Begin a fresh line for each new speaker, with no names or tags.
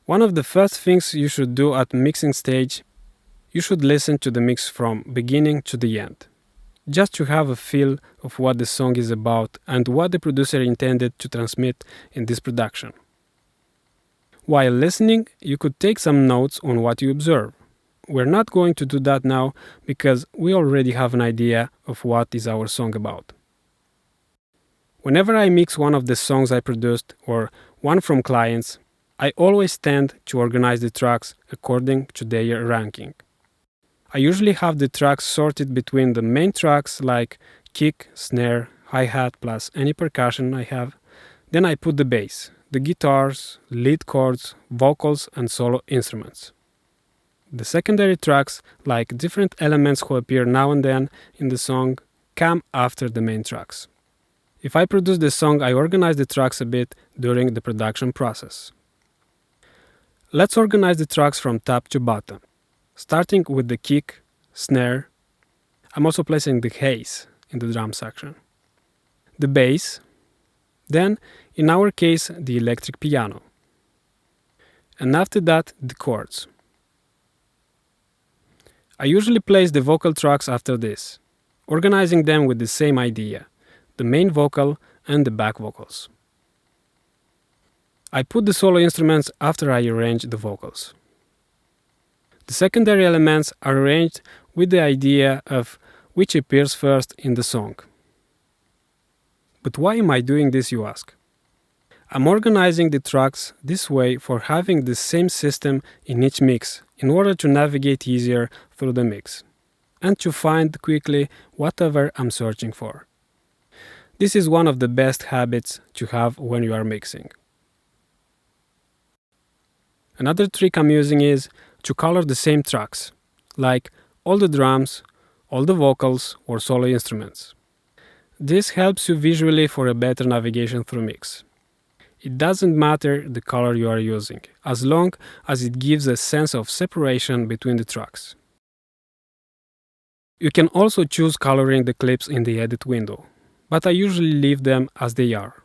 One of the first things you should do at mixing stage, you should listen to the mix from beginning to the end, just to have a feel of what the song is about and what the producer intended to transmit in this production. While listening, you could take some notes on what you observe. We're not going to do that now because we already have an idea of what is our song about. Whenever I mix one of the songs I produced or one from clients, I always tend to organize the tracks according to their ranking. I usually have the tracks sorted between the main tracks like kick, snare, hi-hat plus any percussion I have. Then I put the bass, the guitars, lead chords, vocals and solo instruments. The secondary tracks, like different elements who appear now and then in the song, come after the main tracks. If I produce the song, I organize the tracks a bit during the production process. Let's organize the tracks from top to bottom, starting with the kick, snare. I'm also placing the highs in the drum section. The bass, then, in our case, the electric piano. And after that, the chords. I usually place the vocal tracks after this, organizing them with the same idea, the main vocal and the back vocals. I put the solo instruments after I arrange the vocals. The secondary elements are arranged with the idea of which appears first in the song. But why am I doing this, you ask? I'm organizing the tracks this way for having the same system in each mix in order to navigate easier through the mix and to find quickly whatever I'm searching for. This is one of the best habits to have when you are mixing. Another trick I'm using is to color the same tracks, like all the drums, all the vocals or solo instruments. This helps you visually for a better navigation through mix. It doesn't matter the color you are using, as long as it gives a sense of separation between the tracks. You can also choose coloring the clips in the edit window, but I usually leave them as they are.